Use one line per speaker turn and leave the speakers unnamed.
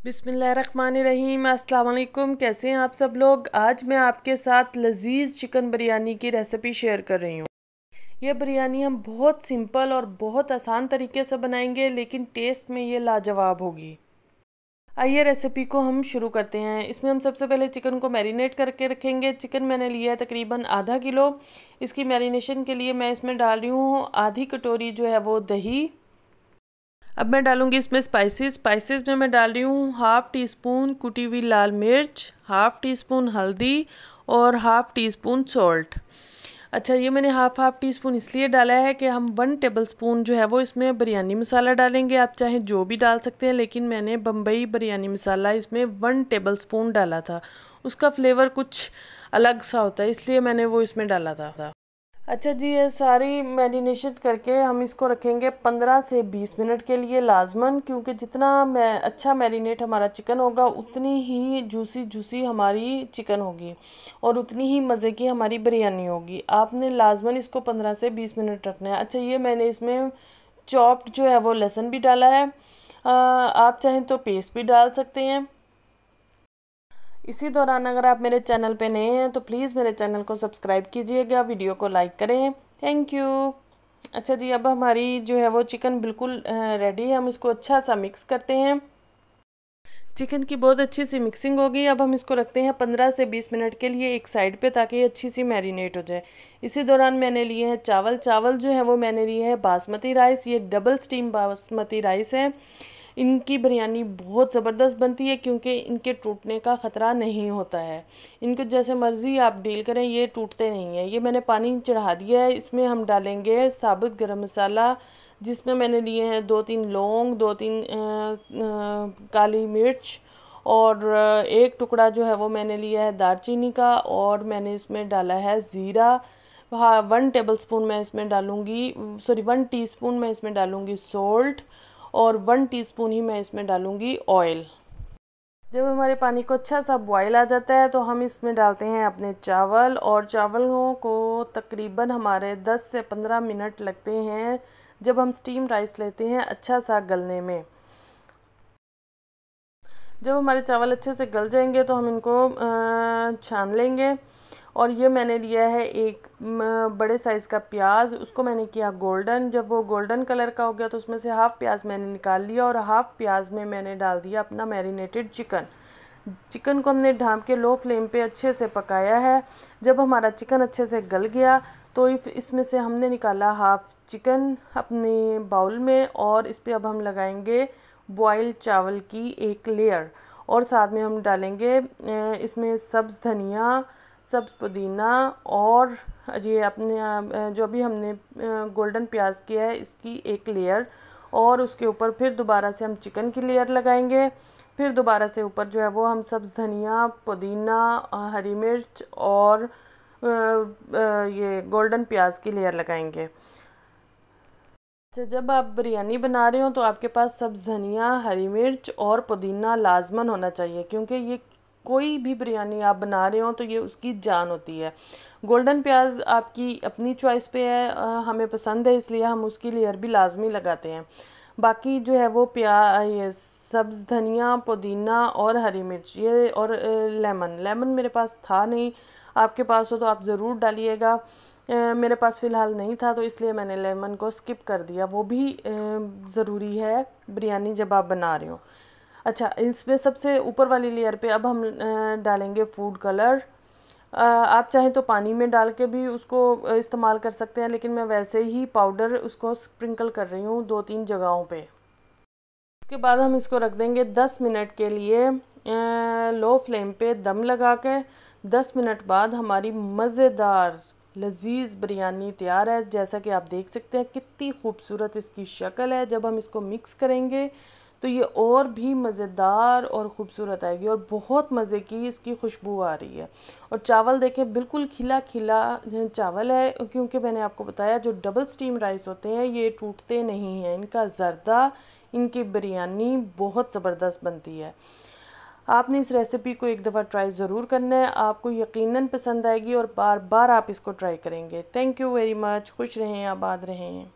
बिस्मिल्लाहिर्रहमानिर्रहीम। अस्सलाम वालेकुम। कैसे हैं आप सब लोग। आज मैं आपके साथ लजीज़ चिकन बिरयानी की रेसिपी शेयर कर रही हूँ। ये बिरयानी हम बहुत सिंपल और बहुत आसान तरीके से बनाएंगे, लेकिन टेस्ट में ये लाजवाब होगी। आइए रेसिपी को हम शुरू करते हैं। इसमें हम सबसे पहले चिकन को मैरिनेट करके रखेंगे। चिकन मैंने लिया है तकरीबन आधा किलो। इसकी मैरिनेशन के लिए मैं इसमें डाल रही हूँ आधी कटोरी जो है वो दही। अब मैं डालूंगी इसमें स्पाइसेस में मैं डाल रही हूँ हाफ़ टी स्पून कुटी हुई लाल मिर्च, हाफ़ टी स्पून हल्दी और हाफ़ टी स्पून सॉल्ट। अच्छा, ये मैंने हाफ़ टी स्पून इसलिए डाला है कि हम 1 टेबल स्पून जो है वो इसमें बिरयानी मसाला डालेंगे। आप चाहे जो भी डाल सकते हैं, लेकिन मैंने बम्बई बिरयानी मसाला इसमें 1 टेबल स्पून डाला था। उसका फ्लेवर कुछ अलग सा होता है, इसलिए मैंने वो इसमें डाला था। अच्छा जी, ये सारी मैरिनेशन करके हम इसको रखेंगे 15 से 20 मिनट के लिए लाजमन, क्योंकि जितना अच्छा मैरिनेट हमारा चिकन होगा उतनी ही जूसी हमारी चिकन होगी और उतनी ही मज़े की हमारी बिरयानी होगी। आपने लाजमन इसको 15 से 20 मिनट रखना है। अच्छा, ये मैंने इसमें चॉप्ड जो है वो लहसुन भी डाला है। आप चाहें तो पेस्ट भी डाल सकते हैं। इसी दौरान अगर आप मेरे चैनल पे नए हैं तो प्लीज़ मेरे चैनल को सब्सक्राइब कीजिएगा, वीडियो को लाइक करें। Thank you. अच्छा जी, अब हमारी जो है वो चिकन बिल्कुल रेडी है। हम इसको अच्छा सा मिक्स करते हैं। चिकन की बहुत अच्छी सी मिक्सिंग हो गई। अब हम इसको रखते हैं 15 से 20 मिनट के लिए एक साइड पे, ताकि ये अच्छी सी मैरिनेट हो जाए। इसी दौरान मैंने लिए हैं चावल जो है वो मैंने लिए हैं बासमती राइस। ये डबल स्टीम बासमती राइस है। इनकी बिरयानी बहुत ज़बरदस्त बनती है, क्योंकि इनके टूटने का ख़तरा नहीं होता है। इनको जैसे मर्ज़ी आप डील करें, ये टूटते नहीं हैं। ये मैंने पानी चढ़ा दिया है। इसमें हम डालेंगे साबुत गरम मसाला, जिसमें मैंने लिए हैं 2-3 लौंग, 2-3 काली मिर्च और एक टुकड़ा जो है वो मैंने लिया है दालचीनी का, और मैंने इसमें डाला है ज़ीरा। हाँ, 1 टेबल स्पून मैं इसमें डालूँगी, 1 टीस्पून मैं इसमें डालूँगी सॉल्ट, और 1 टीस्पून ही मैं इसमें डालूँगी ऑयल। जब हमारे पानी को अच्छा सा बॉयल आ जाता है तो हम इसमें डालते हैं अपने चावल, और चावलों को तकरीबन हमारे 10 से 15 मिनट लगते हैं जब हम स्टीम राइस लेते हैं अच्छा सा गलने में। जब हमारे चावल अच्छे से गल जाएंगे तो हम इनको छान लेंगे। और ये मैंने लिया है एक बड़े साइज़ का प्याज, उसको मैंने किया गोल्डन। जब वो गोल्डन कलर का हो गया तो उसमें से हाफ़ प्याज मैंने निकाल लिया, और हाफ़ प्याज में मैंने डाल दिया अपना मैरिनेटेड चिकन को हमने ढाँप के लो फ्लेम पे अच्छे से पकाया है। जब हमारा चिकन अच्छे से गल गया तो इसमें से हमने निकाला हाफ़ चिकन अपने बाउल में, और इस पर अब हम लगाएंगे बॉइल्ड चावल की एक लेयर, और साथ में हम डालेंगे इसमें सब्ज़ धनिया, सब्ज़ पुदीना, और ये अपने जो भी हमने गोल्डन प्याज किया है इसकी एक लेयर, और उसके ऊपर फिर दोबारा से हम चिकन की लेयर लगाएंगे। फिर दोबारा से ऊपर जो है वो हम सब्ज़ धनिया, पुदीना, हरी मिर्च और ये गोल्डन प्याज की लेयर लगाएंगे। जब आप बिरयानी बना रहे हो तो आपके पास सब्ज़ धनिया, हरी मिर्च और पुदीना लाजमन होना चाहिए, क्योंकि ये कोई भी बिरयानी आप बना रहे हो तो ये उसकी जान होती है। गोल्डन प्याज आपकी अपनी चॉइस पे है, हमें पसंद है इसलिए हम उसकी लेयर भी लाजमी लगाते हैं। बाकी जो है वो ये सब्ज़ धनिया, पुदीना और हरी मिर्च ये, और लेमन मेरे पास था नहीं। आपके पास हो तो आप ज़रूर डालिएगा। मेरे पास फ़िलहाल नहीं था तो इसलिए मैंने लेमन को स्किप कर दिया। वो भी ज़रूरी है बिरयानी जब आप बना रहे हो। अच्छा, इसमें सबसे ऊपर वाली लेयर पे अब हम डालेंगे फूड कलर। आप चाहें तो पानी में डाल के भी उसको इस्तेमाल कर सकते हैं, लेकिन मैं वैसे ही पाउडर उसको स्प्रिंकल कर रही हूँ 2-3 जगहों पे। उसके बाद हम इसको रख देंगे 10 मिनट के लिए लो फ्लेम पे दम लगा के। 10 मिनट बाद हमारी मज़ेदार लजीज़ बिरयानी तैयार है। जैसा कि आप देख सकते हैं कितनी खूबसूरत इसकी शक्ल है। जब हम इसको मिक्स करेंगे तो ये और भी मज़ेदार और ख़ूबसूरत आएगी, और बहुत मज़े की इसकी खुशबू आ रही है। और चावल देखें बिल्कुल खिला चावल है, क्योंकि मैंने आपको बताया जो डबल स्टीम राइस होते हैं ये टूटते नहीं हैं। इनका ज़र्दा, इनकी बिरयानी बहुत ज़बरदस्त बनती है। आपने इस रेसिपी को एक दफ़ा ट्राई ज़रूर करना है, आपको यकीनन पसंद आएगी और बार बार आप इसको ट्राई करेंगे। Thank you very much. खुश रहें, आबाद रहें।